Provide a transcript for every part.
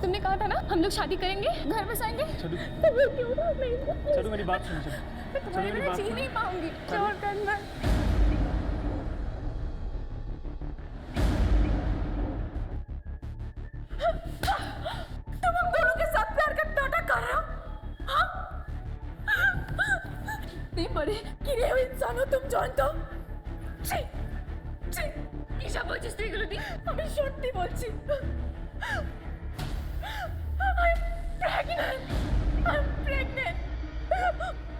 तुमने कहा था ना हम लोग शादी करेंगे, घर बसाएंगे। चलो क्यों नहीं? चलो मेरी बात सुनो। मैं तुम्हारे बिना जी नहीं पाऊंगी। छोड़ करना। तुम हम दोनों के साथ प्यार का नाटक कर रहे हो? हाँ? नहीं मरे गिरे हुए इंसान हो तुम, जानते हो? छी छी ईशा बोलছিস তুই এগুলো দিয়ে? আমি সত্যি বলছি। I'm pregnant.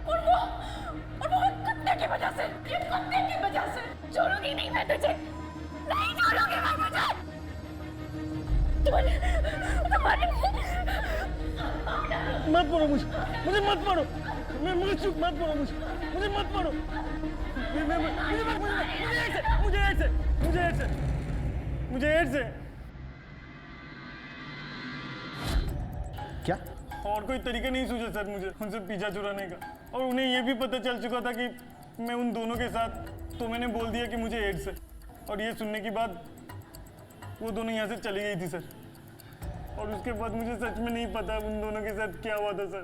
और वो कुत्ते की वजह से, ये कुत्ते की वजह से। छोड़ूंगी नहीं मैं तुझे, नहीं छोड़ूंगी मैं तुझे। तुम्हारे मत मारो मुझे मत मारो, मैं मर चुका, मत मारो मुझे मत मारो, मुझे एड्स है। क्या? और कोई तरीका नहीं सूझा सर मुझे उनसे पीछा छुड़ाने का, और उन्हें यह भी पता चल चुका था कि मैं उन दोनों के साथ, तो मैंने बोल दिया कि मुझे एड्स है, और ये सुनने के बाद वो दोनों यहाँ से चली गई थी सर, और उसके बाद मुझे सच में नहीं पता उन दोनों के साथ क्या हुआ था सर।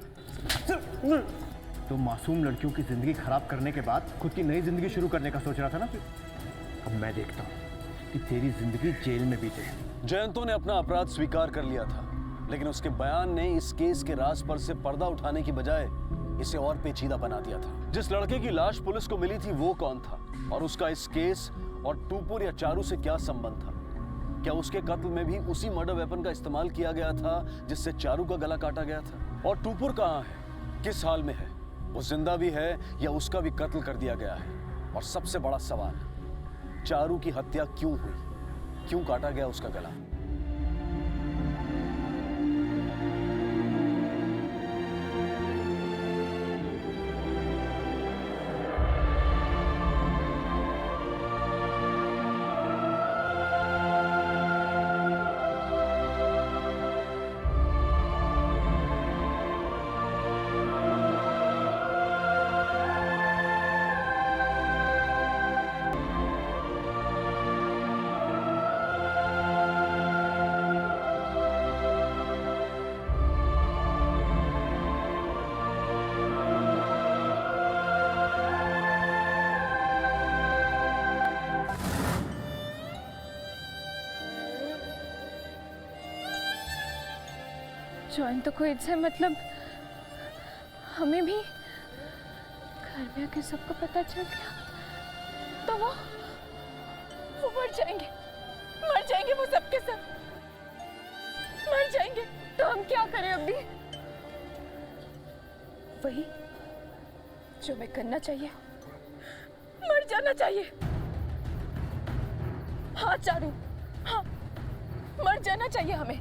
तो मासूम लड़कियों की जिंदगी खराब करने के बाद खुद की नई जिंदगी शुरू करने का सोच रहा था ना? अब मैं देखता हूँ कि तेरी जिंदगी जेल में बीते। जयंतो ने अपना अपराध स्वीकार कर लिया था, लेकिन उसके बयान ने इस केस के राज पर से पर्दा उठाने की बजाय इसे और पेचीदा बना दिया था। जिस लड़के की लाश पुलिस को मिली थी वो कौन था, और उसका इस केस और टूपुर या चारू से क्या संबंध था? क्या उसके कत्ल में भी उसी मर्डर वेपन का इस्तेमाल किया गया था जिससे चारू का गला काटा गया था? और टूपुर कहाँ है, किस हाल में है? वो जिंदा भी है या उसका भी कत्ल कर दिया गया है? और सबसे बड़ा सवाल, चारू की हत्या क्यों हुई, क्यों काटा गया उसका गला? जॉइन तो कोई है, मतलब हमें भी घर में आके सबको पता चल गया तो वो मर जाएंगे वो सबके सब मर जाएंगे। तो हम क्या करें अभी? वही जो मैं करना चाहिए, मर जाना चाहिए। हाँ चारू, हाँ मर जाना चाहिए हमें,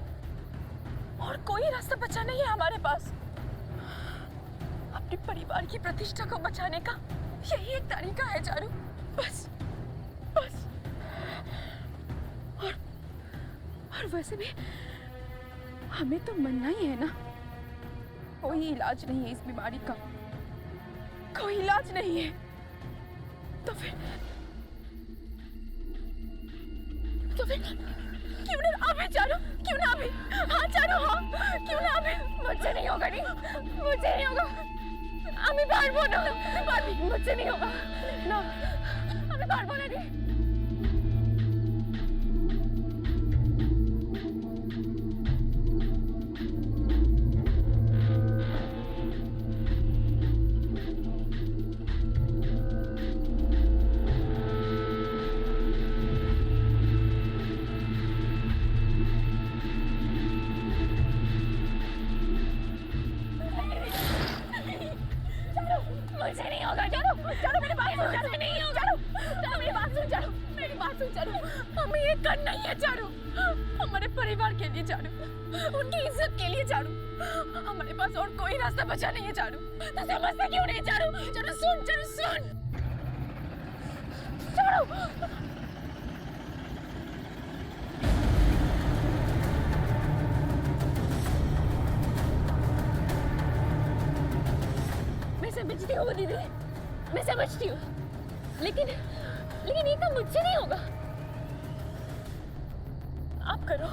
और कोई रास्ता बचा नहीं है हमारे पास। अपने परिवार की प्रतिष्ठा को बचाने का यही एक तरीका है चारू, बस। और वैसे भी हमें तो मरना ही है ना। कोई इलाज नहीं है इस बीमारी का, कोई इलाज नहीं है। तो फिर क्यों ना अभी चारू, क्यों ना अभी? हाँ चारू, हाँ क्यों ना अभी? मुझसे नहीं होगा, नहीं मुझसे नहीं होगा। আমি পারবো না, পারবি, मुझसे नहीं होगा ना, আমি পারবো না। नहीं मुझे नहीं होगा। चलो मेरी बात सुन, चारू नहीं होगा। चलो मेरी बात सुन, चारू मेरी बात सुन। चारू हमें ये करना ही है चारू, हमारे परिवार के लिए चारू, उनकी इज्जत के लिए चारू। हमारे पास और कोई रास्ता बचा नहीं है चारू। तो समझते क्यों नहीं चारू? चारू सुन, चारू सुन, चारू मैं समझती हूँ दीदी, मैं समझती हूँ, लेकिन ये काम मुझसे नहीं होगा। आप करो,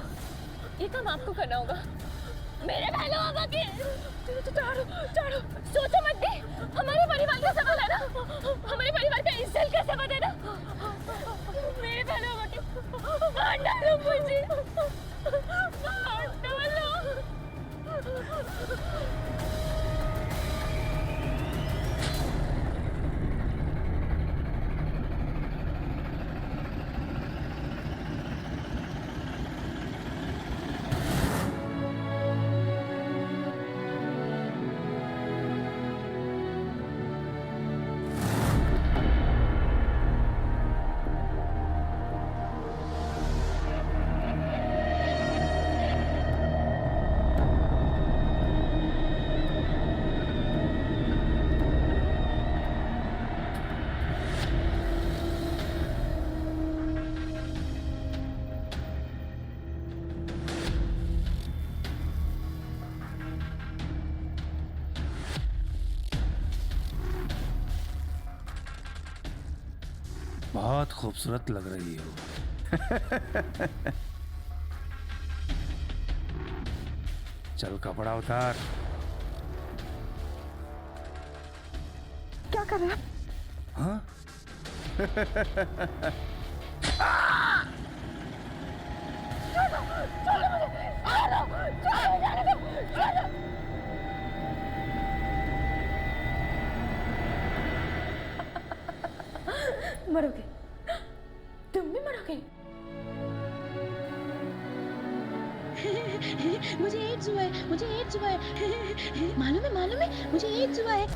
ये काम आपको करना होगा। मेरे पहलू होगा कि चारू चारू सोचो मत भी, हमारे परिवार का सवाल है ना, हमारे परिवार का इज्जत का सवाल है ना। मेरे पहलू होगा कि मार डालो मुझे, मार डालो। बहुत खूबसूरत लग रही हो। चल कपड़ा उतार। क्या कर रहे हैं? हाँ? मरोगे, तुम भी मरोगे। मुझे एड्स हुआ है, मुझे एड्स हुआ है। मालूम है, मुझे एड्स हुआ है।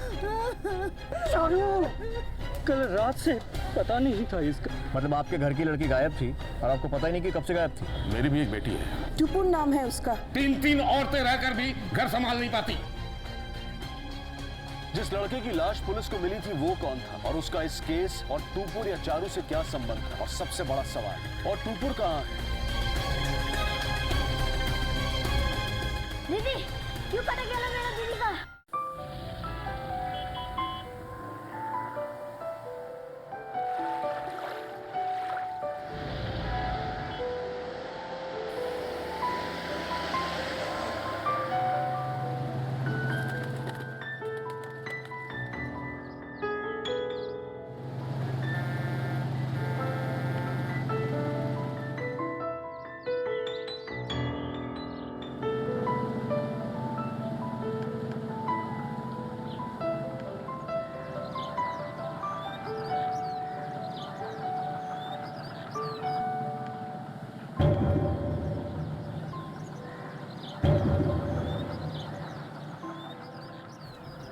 कल रात से पता नहीं था इसका। मतलब आपके घर की लड़की गायब थी और आपको पता ही नहीं कि कब से गायब थी? मेरी भी एक बेटी है। टुपुर नाम है उसका। 3 औरतें रहकर भी घर संभाल नहीं पाती। जिस लड़के की लाश पुलिस को मिली थी वो कौन था, और उसका इस केस और टूपुर या चारू से क्या संबंध था, और सबसे बड़ा सवाल, और टूपुर कहाँ है? दीदी क्यों पता गया मेरा दीदी का?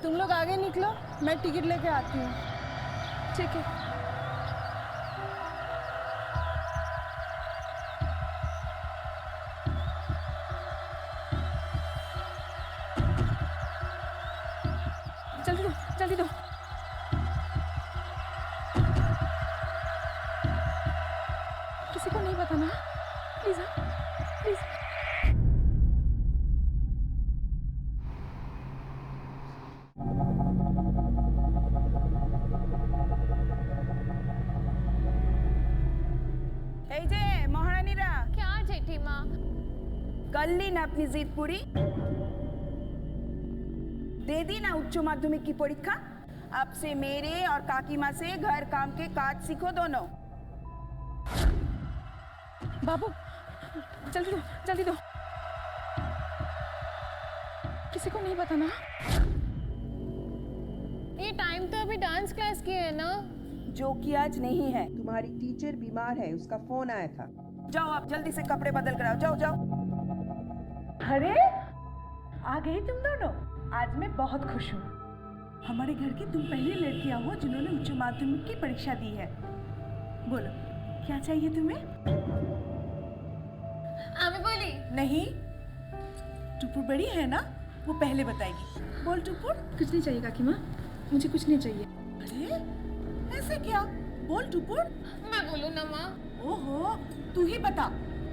तुम लोग आगे निकलो, मैं टिकट लेके आती हूँ। ठीक है। जल्दी दो, जल्दी दो। किसी को नहीं बताना, प्लीज, प्लीज। এই যে মহারানীরা, क्या जेठी माँ? कर ली ना अपनी जिद पूरी? दे दी ना उच्च माध्यमिक की परीक्षा? अब से मेरे और काकी माँ से घर काम के काज सीखो दोनों। बाबू जल्दी दो, जल्दी दो। किसी को नहीं बताना। ये टाइम तो अभी डांस क्लास की है ना? जो कि आज नहीं है। तुम्हारी टीचर बीमार है, उसका फोन आया था। जाओ आप जल्दी से कपड़े बदल कर आओ, जाओ जाओ। अरे आ गई तुम दोनों। आज मैं बहुत खुश हूँ। हमारे घर की तुम पहली लड़कियां हो जिन्होंने उच्च माध्यमिक की परीक्षा दी है। बोलो क्या चाहिए तुम्हें? आमी बोली। नहीं, टुपुर बड़ी है ना, वो पहले बताएगी। बोल टुपुर। कुछ नहीं चाहिए काकी माँ, मुझे कुछ नहीं चाहिए। अरे ऐसे क्या? बोल टुपुर। मैं बोलूँ ना माँ? ओहो, तू ही बता,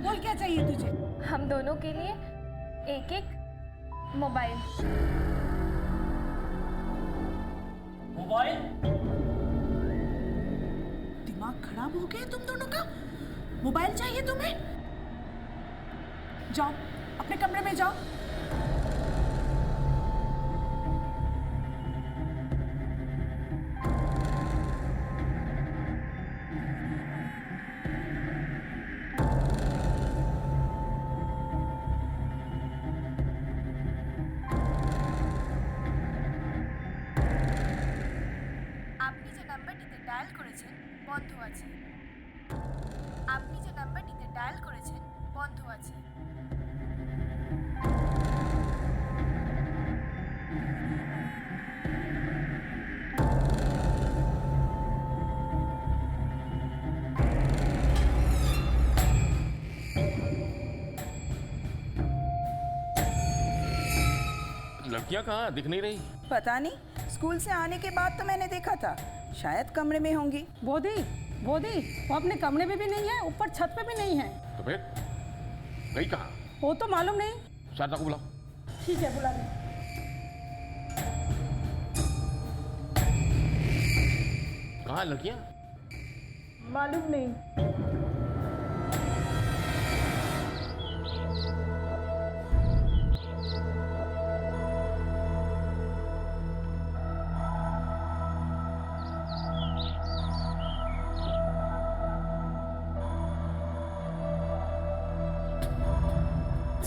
बोल क्या चाहिए तुझे? हम दोनों के लिए एक एक मोबाइल। दिमाग खराब हो गया तुम दोनों का? मोबाइल चाहिए तुम्हें? जाओ अपने कमरे में जाओ। ডায়াল করেছেন বন্ধ আছে। আপনি যে নাম্বারটিতে ডায়াল করেছেন বন্ধ আছে। लड़कियां कहाँ दिख नहीं रही? पता नहीं, स्कूल से आने के बाद तो मैंने देखा था, शायद कमरे में होंगी। बोधी बोधी, वो अपने कमरे में भी नहीं है, ऊपर छत पे भी नहीं है। तो फिर गई कहाँ? वो तो मालूम नहीं। शारदा को बुलाओ। ठीक है, बुला लें। कहाँ है लड़कियां? मालूम नहीं।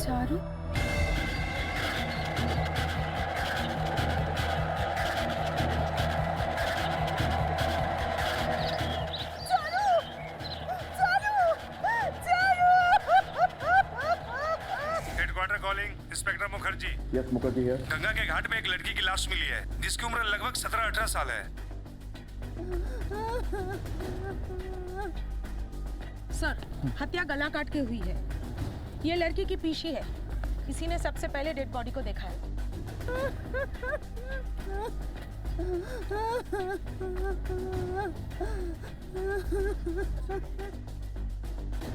Charu, headquarter calling, inspector Mukherjee. Yes Mukherjee है। गंगा के घाट में एक लड़की की लाश मिली है जिसकी उम्र लगभग 17-18 साल है। सर, हत्या गला काट के हुई है। ये लड़की की पीछे है। किसी ने सबसे पहले डेड बॉडी को देखा है।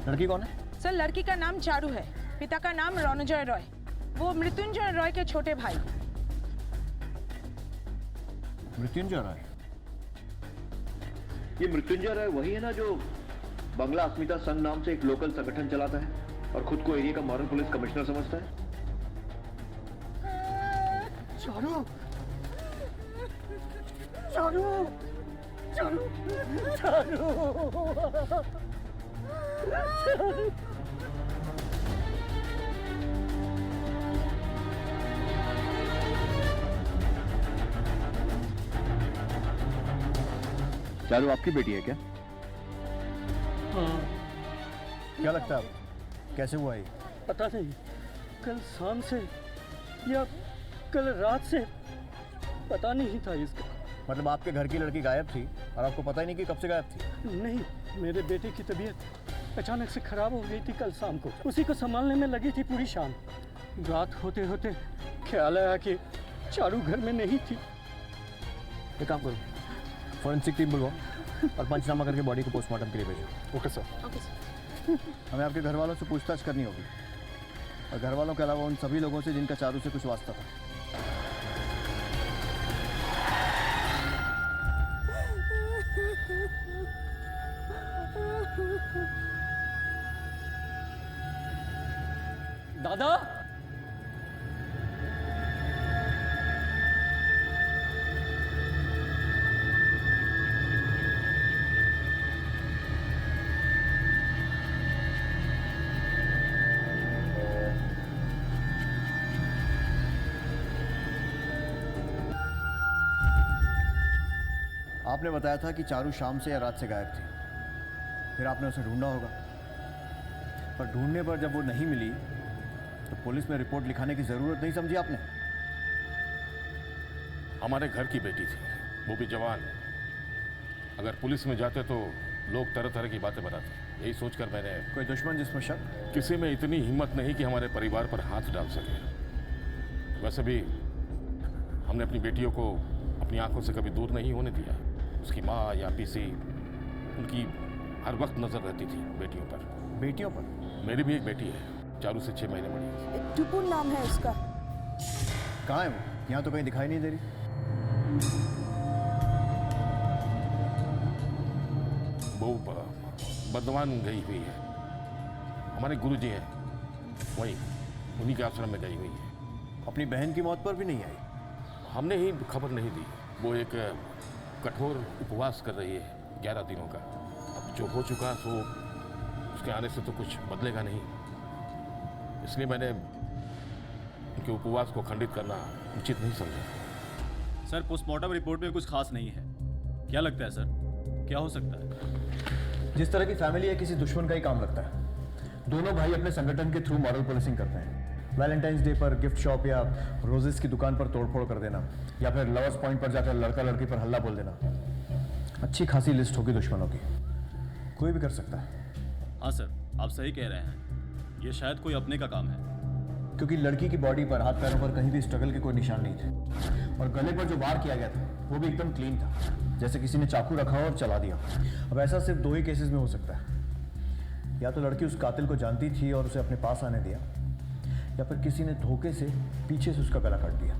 लड़की कौन है? सर, लड़की का नाम चारू है, पिता का नाम रणजय रॉय, वो मृत्युंजय रॉय के छोटे भाई। मृत्युंजय राय? ये मृत्युंजय राय वही है ना जो बंगला अस्मिता संघ नाम से एक लोकल संगठन चलाता है और खुद को एरिया का मॉडल पुलिस कमिश्नर समझता है? चारू चारू चारू चारू चारू आपकी बेटी है क्या? हाँ, क्या लगता है आपको? कैसे हुआ ये? पता नहीं, कल शाम से या कल रात से पता नहीं था इसका। मतलब आपके घर की लड़की गायब थी और आपको पता ही नहीं कि कब से गायब थी? नहीं, मेरे बेटे की तबीयत अचानक से खराब हो गई थी कल शाम को। उसी को संभालने में लगी थी पूरी शाम। रात होते होते ख्याल आया कि चारू घर में नहीं थी। एक काम करो, फॉरेंसिक टीम बुलवाओ और पंचनामा करके बॉडी को पोस्टमार्टम के लिए भेजो। Okay sir. हमें आपके घर वालों से पूछताछ करनी होगी और घर वालों के अलावा उन सभी लोगों से जिनका चारू से कुछ वास्ता था। दादा, आपने बताया था कि चारू शाम से या रात से गायब थी, फिर आपने उसे ढूंढा होगा, पर ढूंढने पर जब वो नहीं मिली तो पुलिस में रिपोर्ट लिखाने की जरूरत नहीं समझी आपने? हमारे घर की बेटी थी, वो भी जवान। अगर पुलिस में जाते तो लोग तरह तरह की बातें बनाते। यही सोचकर मैंने कोई दुश्मन जिसमें शक? किसी में इतनी हिम्मत नहीं कि हमारे परिवार पर हाथ डाल सके। वैसे भी हमने अपनी बेटियों को अपनी आंखों से कभी दूर नहीं होने दिया। उसकी माँ या पीसी, उनकी हर वक्त नजर रहती थी बेटियों पर। बेटियों पर? मेरी भी एक बेटी है, चारू से 6 महीने बड़ी। टुपुन नाम है उसका। कहाँ है वो? यहाँ तो कहीं दिखाई नहीं दे रही। वो बर्दवान गई हुई है। हमारे गुरुजी हैं, वही उन्हीं के आश्रम में गई हुई है। अपनी बहन की मौत पर भी नहीं आई? हमने ही खबर नहीं दी। वो एक कठोर उपवास कर रही है 11 दिनों का। अब जो हो चुका सो उसके आने से तो कुछ बदलेगा नहीं, इसलिए मैंने उनके उपवास को खंडित करना उचित नहीं समझा। सर, पोस्टमार्टम रिपोर्ट में कुछ खास नहीं है। क्या लगता है सर? क्या हो सकता है? जिस तरह की फैमिली है किसी दुश्मन का ही काम लगता है। दोनों भाई अपने संगठन के थ्रू मॉरल पुलिसिंग करते हैं। वैलेंटाइंस डे पर गिफ्ट शॉप या रोजेस की दुकान पर तोड़फोड़ कर देना, या फिर लवर्स पॉइंट पर जाकर लड़का लड़की पर हल्ला बोल देना। अच्छी खासी लिस्ट होगी दुश्मनों की, कोई भी कर सकता है। हाँ सर, आप सही कह रहे हैं, ये शायद कोई अपने का काम है। क्योंकि लड़की की बॉडी पर, हाथ पैरों पर कहीं भी स्ट्रगल के कोई निशान नहीं थे, और गले पर जो वार किया गया था वो भी एकदम क्लीन था, जैसे किसी ने चाकू रखा और चला दिया। अब ऐसा सिर्फ दो ही केसेस में हो सकता है, या तो लड़की उस कातिल को जानती थी और उसे अपने पास आने दिया, या फिर किसी ने धोखे से पीछे से उसका गला काट दिया।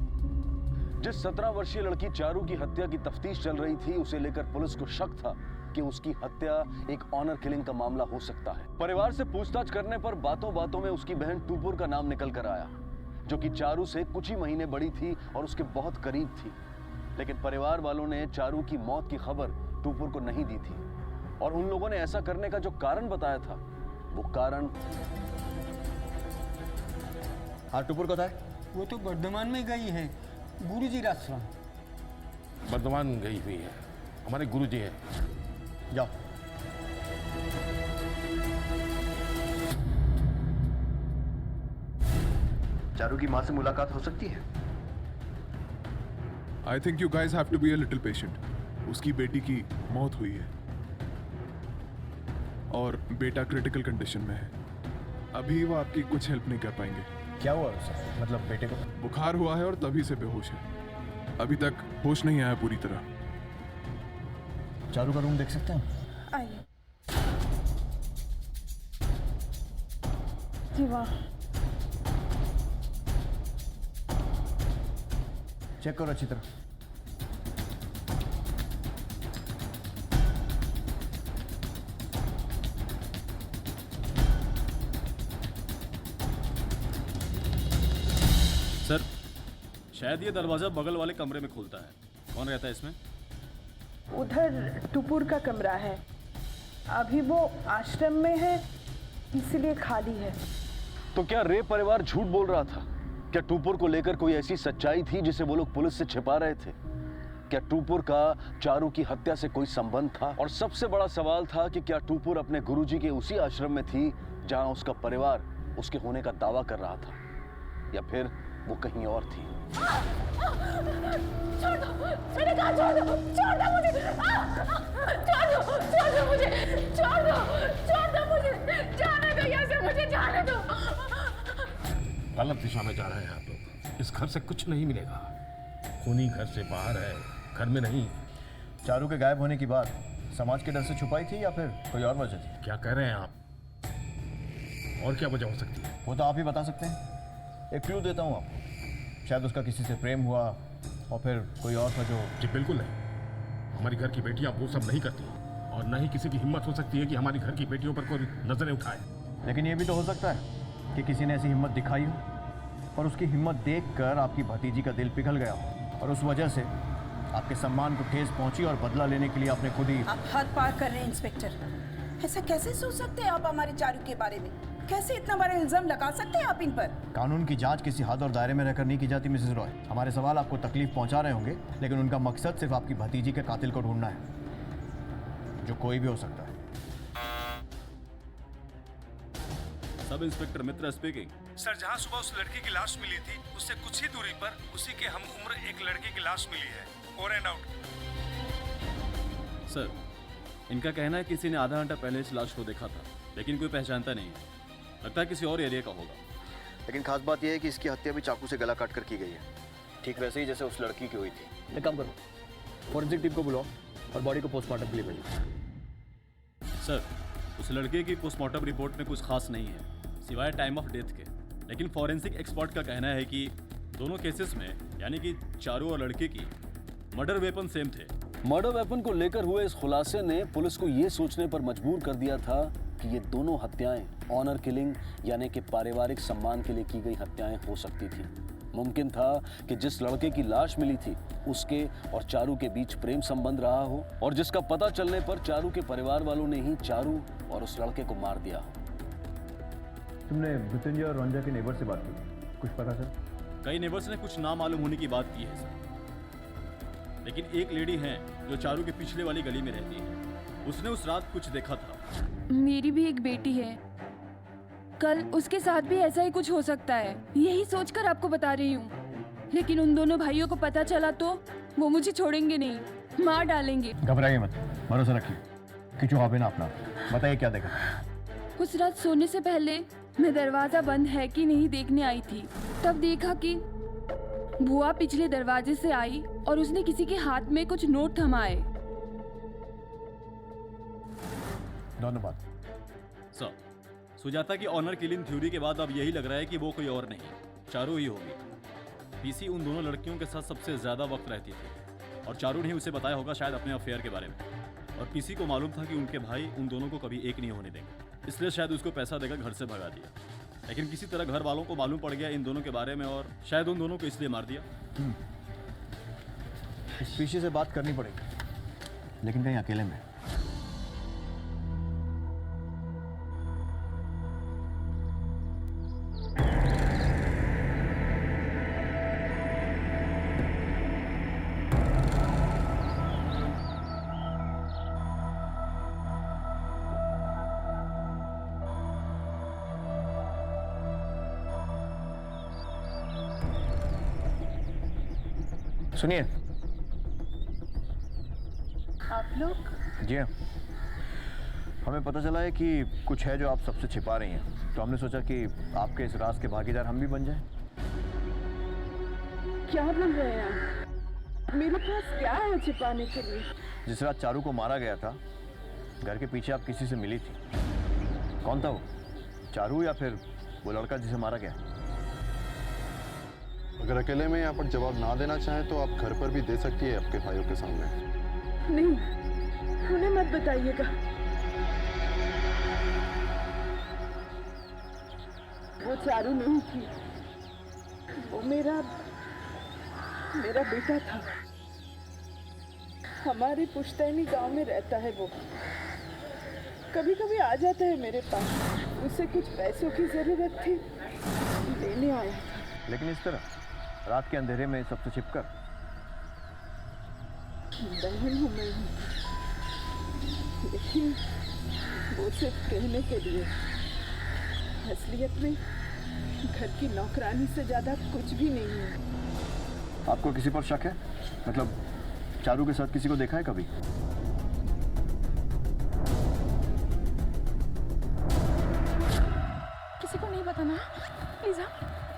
जिस 17 वर्षीय लड़की चारू की हत्या की तफ्तीश चल रही थी, उसे लेकर पुलिस को शक था कि उसकी हत्या एक ऑनर किलिंग का मामला हो सकता है। परिवार से पूछताछ करने पर बातों बातों में उसकी बहन टूपुर का नाम निकल कर आया, जो कि चारू से कुछ ही महीने बड़ी थी और उसके बहुत करीब थी। लेकिन परिवार वालों ने चारू की मौत की खबर टूपुर को नहीं दी थी, और उन लोगों ने ऐसा करने का जो कारण बताया था, वो कारण टूपुर कथा है? वो तो वर्धमान में गई है, गुरुजी आश्रम। वर्धमान गई हुई है, हमारे गुरुजी है। जाओ। चारू की माँ से मुलाकात हो सकती है? I think you guys have to be a little patient. उसकी बेटी की मौत हुई है और बेटा क्रिटिकल कंडीशन में है। अभी वो आपकी कुछ हेल्प नहीं कर पाएंगे। क्या हुआ उसे? मतलब बेटे को बुखार हुआ है और तभी से बेहोश है। अभी तक होश नहीं आया पूरी तरह। चारू का रूम देख सकते हैं? आइए। जी वाह, चेक करो अच्छी तरह। सर, शायद ये दरवाजा बगल वाले कमरे में खुलता है। कौन रहता है इसमें? उधर टुपुर का कमरा है, अभी वो आश्रम में है इसीलिए खाली है। तो क्या रे परिवार झूठ बोल रहा था? क्या टूपुर को लेकर कोई ऐसी सच्चाई थी जिसे वो लोग पुलिस से छिपा रहे थे? क्या टूपुर का चारू की हत्या से कोई संबंध था? और सबसे बड़ा सवाल था कि क्या टूपुर अपने गुरुजी के उसी आश्रम में थी जहां उसका परिवार उसके होने का दावा कर रहा था, या फिर वो कहीं और थी? छोड़ दो, मेरे गाल छोड़ दो मुझे, छोड़ दो मुझे, छोड़ दो मुझे, जाने दो यहाँ से, मुझे जाने दो। गलत दिशा में जा रहे हैं आप लोग। इस घर से कुछ नहीं मिलेगा। खूनी घर से बाहर है, घर में नहीं। चारू के गायब होने की बात समाज के डर से छुपाई थी या फिर कोई और वजह थी? क्या कह रहे हैं आप? और क्या वजह हो सकती है? वो तो आप ही बता सकते हैं। एक क्लू देता हूँ आपको, शायद उसका किसी से प्रेम हुआ और फिर कोई और था जो... जी बिल्कुल नहीं, हमारी घर की बेटियां वो सब नहीं करती, और न ही किसी की हिम्मत हो सकती है कि हमारी घर की बेटियों पर कोई नजरें उठाए। लेकिन ये भी तो हो सकता है कि किसी ने ऐसी हिम्मत दिखाई हो और उसकी हिम्मत देखकर आपकी भतीजी का दिल पिघल गया हो, और उस वजह से आपके सम्मान को ठेस पहुंची और बदला लेने के लिए आपने खुद ही... आप हद पार कर रहे हैं इंस्पेक्टर। ऐसा कैसे सोच सकते हैं आप हमारे चारू के बारे में? कैसे इतना बड़ा इल्जाम लगा सकते हैं आप इन पर? कानून की जांच किसी हद और दायरे में रहकर नहीं की जाती मिसेस रॉय। हमारे सवाल आपको तकलीफ पहुंचा रहे होंगे, लेकिन उनका मकसद सिर्फ आपकी भतीजी के कातिल को ढूंढना है, जो कोई भी हो सकता है। सब इंस्पेक्टर मित्रा स्पीकिंग। सर, जहां सुबह उस लड़की की लाश मिली थी, उससे कुछ ही दूरी पर उसी के हम उम्र एक लड़के की लाश मिली है। Over and out. सर, इनका कहना है कि किसी ने आधा घंटा पहले इस लाश को देखा था, लेकिन कोई पहचानता नहीं है। लगता है किसी और एरिया का होगा। लेकिन खास बात यह है कि इसकी हत्या भी चाकू से गला काट कर की गई है, ठीक वैसे ही जैसे उस लड़की की हुई थी। एक काम करो, फॉरेंसिक टीम को बुलाओ और बॉडी को पोस्टमार्टम के लिए भेजो। सर, उस लड़के की पोस्टमार्टम रिपोर्ट में कुछ खास नहीं है सिवाय टाइम ऑफ डेथ के, लेकिन फॉरेंसिक एक्सपर्ट का कहना है कि दोनों केसेस में, यानी कि चारू और लड़के की, मर्डर वेपन सेम थे। मर्डर वेपन को लेकर हुए इस खुलासे ने पुलिस को ये सोचने पर मजबूर कर दिया था कि ये दोनों हत्याएं ऑनर किलिंग यानी कि पारिवारिक सम्मान के लिए की गई हत्याएं हो सकती थी। मुमकिन था कि जिस लड़के की लाश मिली थी उसके और चारू के बीच प्रेम संबंध रहा हो, और जिसका पता चलने पर चारू के परिवार वालों ने ही चारू और उस लड़के को मार दिया हो। तुमने मृत्युंजय और रंजा के नेबर से बात की, कुछ पता सर? कई नेबर्स ने कुछ ना मालूम होने की बात की है सर, लेकिन एक लेडी है जो चारू के पिछले वाली गली में रहती है। उसने उस रात कुछ देखा था। मेरी भी एक बेटी है, कल उसके साथ भी ऐसा ही कुछ हो सकता है, यही सोचकर आपको बता रही हूँ। लेकिन उन दोनों भाइयों को पता चला तो वो मुझे छोड़ेंगे नहीं, मार डालेंगे। घबराइए मत, भरोसा रखिए। खींचो आप ना अपना, बताइए क्या देखा। उस रात सोने से पहले मैं दरवाजा बंद है कि नहीं देखने आई थी, तब देखा कि बुआ पिछले दरवाजे से आई और उसने किसी के हाथ में कुछ नोट थमाए। धन्यवाद सर। सुजाता की ऑनर किलिंग थ्योरी के बाद अब यही लग रहा है कि वो कोई और नहीं, चारू ही होगी। पीसी उन दोनों लड़कियों के साथ सबसे ज्यादा वक्त रहती थी और चारू ने उसे बताया होगा शायद अपने अफेयर के बारे में। और पीसी को मालूम था कि उनके भाई उन दोनों को कभी एक नहीं होने देंगे, इसलिए शायद उसको पैसा देकर घर से भगा दिया। लेकिन किसी तरह घर वालों को मालूम पड़ गया इन दोनों के बारे में और शायद उन दोनों को इसलिए मार दिया। इस पीछे से बात करनी पड़ेगी, लेकिन कहीं अकेले में। सुनिए। आप लोग? जी हाँ, हमें पता चला है कि कुछ है जो आप सबसे छिपा रही हैं, तो हमने सोचा कि आपके इस राज के भागीदार हम भी बन जाएं। क्या बोल रहे हैं आप? मेरे पास क्या है छिपाने के लिए? जिस रात चारू को मारा गया था, घर के पीछे आप किसी से मिली थी। कौन था वो? चारू या फिर वो लड़का जिसे मारा गया? अगर अकेले में यहाँ पर जवाब ना देना चाहें तो आप घर पर भी दे सकती है आपके भाइयों के सामने। नहीं, उन्हें मत बताइएगा। वो चारू नहीं थी, वो मेरा बेटा था। हमारे पुश्तैनी गांव में रहता है वो। कभी कभी आ जाता है मेरे पास, उसे कुछ पैसों की जरूरत थी, लेने आया था। लेकिन इस तरह रात के अंधेरे में सबसे छिपकर? बहन हूँ मैं, लेकिन वो सिर्फ कहने के लिए। असलियत में घर की नौकरानी से ज्यादा कुछ भी नहीं है। आपको किसी पर शक है? मतलब चारू के साथ किसी को देखा है कभी? किसी को नहीं बताना, प्लीज।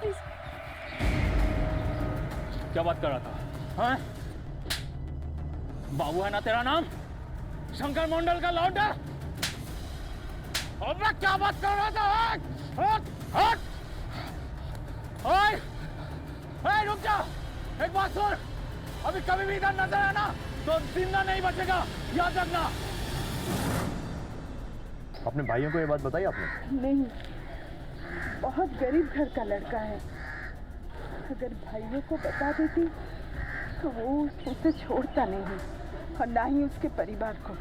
प्लीज। क्या बात कर रहा था? हाँ? बाबू है ना तेरा नाम? शंकर मंडल का लौंडा? और मैं क्या बात कर रहा था? हट! हट! ओए! ओए, रुक जा! एक बात सुन! अभी कभी भी इधर नजर आना तो जिंदा नहीं बचेगा, याद रखना। अपने भाइयों को ये बात बताई आपने? नहीं, बहुत गरीब घर का लड़का है। अगर भाइयों को बता देती तो वो उसे छोड़ता नहीं, और ना ही उसके परिवार को।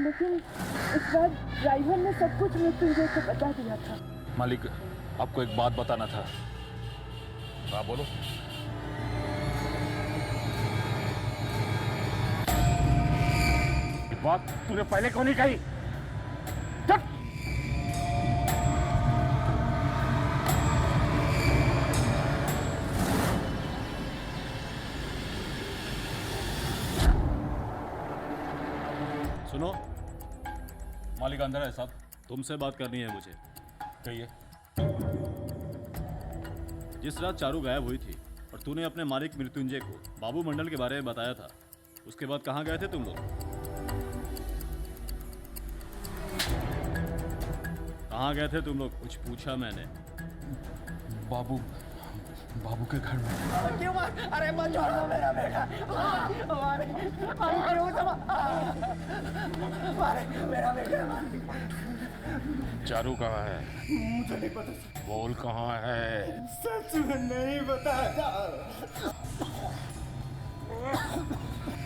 लेकिन इस बार ड्राइवर ने सब कुछ मृत्युंजय को बता दिया था। मालिक, आपको एक बात बताना था। हाँ बोलो। ये बात तूने पहले क्यों नहीं कही? सुनो, मालिक अंदर है साहब। तुमसे बात करनी है मुझे। कहिए। जिस रात चारू गायब हुई थी और तूने अपने मालिक मृत्युंजय को बाबू मंडल के बारे में बताया था, उसके बाद कहाँ गए थे तुम लोग? कहाँ गए थे तुम लोग? कुछ पूछा मैंने। बाबू के घर में। क्यों मार? अरे मत छोड़ो मेरा बेटा। मारे मेरा बेटा। चारू कहाँ है? मुझे नहीं पता। बोल कहाँ है? सच में नहीं बताया।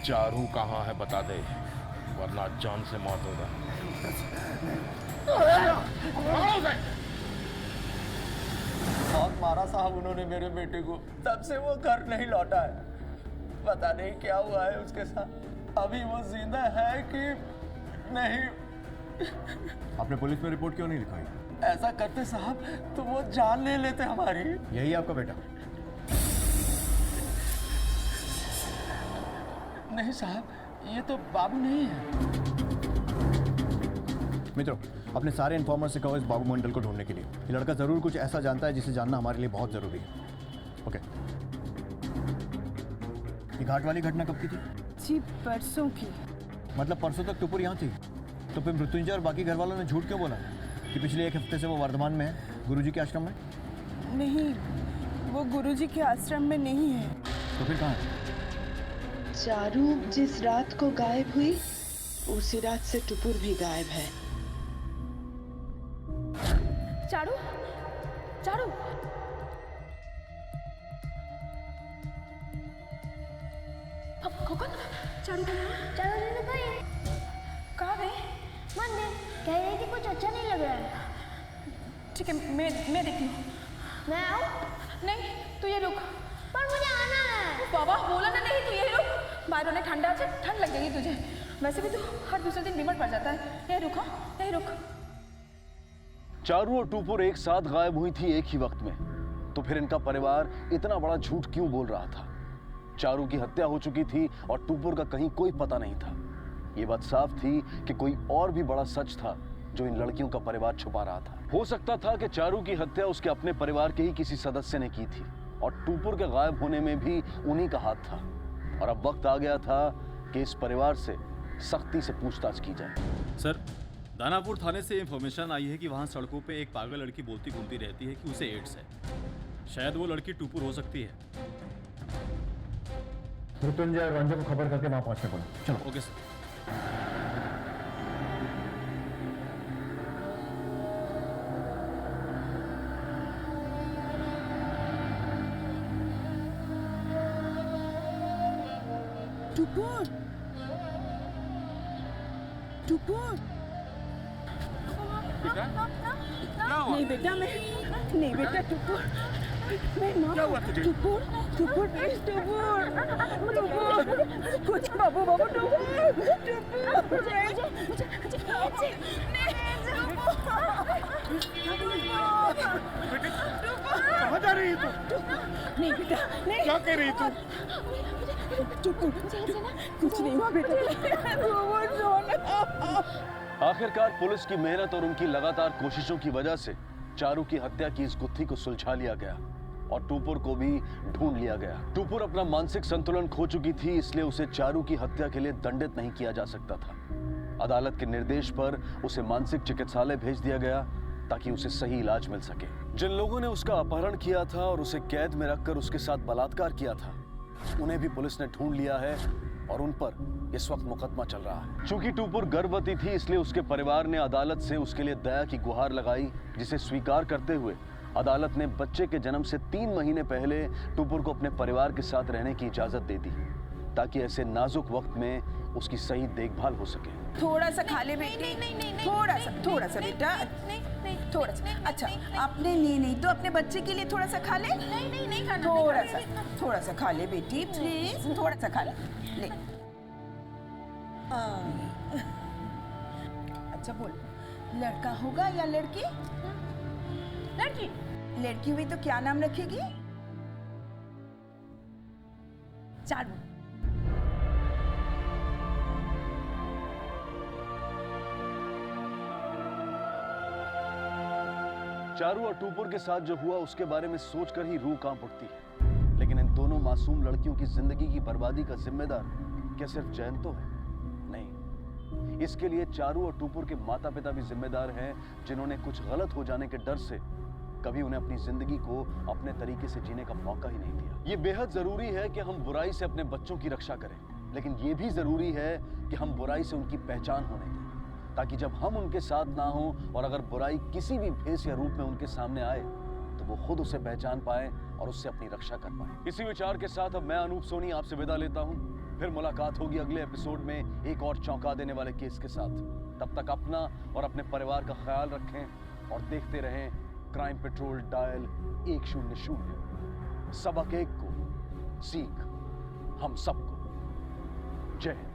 चारू कहाँ है बता दे, वरना जान से मौत होगा। बहुत मारा साहब उन्होंने मेरे बेटे को, तब से वो घर नहीं लौटा है। पता नहीं क्या हुआ है उसके साथ। अभी वो जिंदा है कि नहीं। आपने पुलिस में रिपोर्ट क्यों नहीं लिखाई? ऐसा करते साहब तो वो जान ले लेते हमारी। यही आपका बेटा? नहीं साहब, ये तो बाबू नहीं है। मित्रों, अपने सारे इन्फॉर्मर से कहो इस बाबू मंडल को ढूंढने के लिए। ये लड़का जरूर कुछ ऐसा जानता है जिसे जानना हमारे लिए बहुत जरूरी है। ओके। ये घाट वाली घटना कब की थी? जी परसों की। मतलब परसों तक टुपुर यहाँ थी? तो फिर मृत्युंजय और बाकी घर वालों ने झूठ क्यों बोला कि पिछले एक हफ्ते से वो वर्धमान में है, गुरुजी के आश्रम में? नहीं, वो गुरुजी के आश्रम में नहीं है। तो फिर कहाँ है? चारू जिस रात को गायब हुई उसी रात से टुपुर भी गायब है। चारू, चारू, खोकन, चारू चारू दीदी गई। कहाँ गई? मंदिर कह रही थी कुछ अच्छा नहीं लग रहा है। ठीक है, मैं देखती हूँ। मैं आऊँ? नहीं, तू ये रुक। पर मुझे आना है। बाबा बोला ना, नहीं तू ये रुक। बाहर होने ठंडा से ठंड लग जाएगी तुझे। वैसे भी तू हर दूसरे दिन बीमार पड़ जाता है। यही रुक, हाँ, यही रुक। चारू और टुपुर एक साथ गायब हुई थी एक ही वक्त में, तो फिर इनका परिवार इतना बड़ा झूठ क्यों बोल रहा था? चारू की हत्या हो चुकी थी और टुपुर का कहीं कोई पता नहीं था। ये बात साफ थी कि कोई और भी बड़ा सच था जो इन लड़कियों का परिवार छुपा रहा था। हो सकता था कि चारू की हत्या उसके अपने परिवार के ही किसी सदस्य ने की थी और टुपुर के गायब होने में भी उन्हीं का हाथ था। और अब वक्त आ गया था कि इस परिवार से सख्ती से पूछताछ की जाए। सर, दानापुर थाने से इंफॉर्मेशन आई है कि वहाँ सड़कों पे एक पागल लड़की बोलती घूमती रहती है कि उसे एड्स है। शायद वो लड़की टुपुर हो सकती है। मृत्युंजय और रंजन को खबर करके वहाँ पहुँचने बोलो। चलो। Okay sir. टुपुर, टुपुर। नहीं बेटा, मैं नहीं बेटा, टुपुर, मैं ना। टुपुर, टुपुर, प्लीज टुपुर, टुपुर, कुछ बाबू बाबू, टुपुर, टुपुर, कहाँ जा रही है तू? नहीं बेटा, नहीं। क्या कह रही तू? टुपुर, कुछ नहीं हुआ बेटा, टुपुर सोना। आखिरकार पुलिस की मेहनत और उनकी लगातार कोशिशों की वजह से चारू की हत्या की इस गुत्थी को सुलझा लिया गया और टुपुर को भी ढूंढ लिया गया। टुपुर अपना मानसिक संतुलन खो चुकी थी, इसलिए उसे चारू की हत्या के लिए दंडित नहीं किया जा सकता था। अदालत के निर्देश पर उसे मानसिक चिकित्सालय भेज दिया गया ताकि उसे सही इलाज मिल सके। जिन लोगों ने उसका अपहरण किया था और उसे कैद में रखकर उसके साथ बलात्कार किया था, उन्हें भी पुलिस ने ढूंढ लिया है और उन पर इस वक्त मुकदमा चल रहा है। चूंकि टुपुर गर्भवती थी, इसलिए उसके परिवार ने अदालत से उसके लिए दया की गुहार लगाई, जिसे स्वीकार करते हुए अदालत ने बच्चे के जन्म से 3 महीने पहले टुपुर को अपने परिवार के साथ रहने की इजाजत दे दी, ताकि ऐसे नाजुक वक्त में उसकी सही देखभाल हो सके। थोड़ा सा खा ले बेटी, थोड़ा सा बेटा, थोड़ा सा। अच्छा, अपने लिए नहीं तो अपने बच्चे के लिए थोड़ा सा खा ले। नहीं खाना। थोड़ा सा खा ले बेटी, प्लीज, थोड़ा सा खा ले। अच्छा बोल, लड़का होगा या लड़की? लड़की। लड़की हुई तो क्या नाम रखेगी? चारू। चारू और टुपुर के साथ जो हुआ उसके बारे में सोचकर ही रूह कांप उठती है। लेकिन इन दोनों मासूम लड़कियों की जिंदगी की बर्बादी का जिम्मेदार क्या सिर्फ जयंत तो है? नहीं, इसके लिए चारू और टुपुर के माता पिता भी जिम्मेदार हैं, जिन्होंने कुछ गलत हो जाने के डर से कभी उन्हें अपनी जिंदगी को अपने तरीके से जीने का मौका ही नहीं दिया। ये बेहद जरूरी है कि हम बुराई से अपने बच्चों की रक्षा करें, लेकिन ये भी जरूरी है कि हम बुराई से उनकी पहचान होने दें, ताकि जब हम उनके साथ ना हों और अगर बुराई किसी भी भेष या रूप में उनके सामने आए तो वो खुद उसे पहचान पाए और उससे अपनी रक्षा कर पाए। इसी विचार के साथ अब मैं अनूप सोनी आपसे विदा लेता हूं। फिर मुलाकात होगी अगले एपिसोड में एक और चौंका देने वाले केस के साथ। तब तक अपना और अपने परिवार का ख्याल रखें और देखते रहें क्राइम पेट्रोल डायल 100। सबक एक को सीख हम सबको। जय हिंद।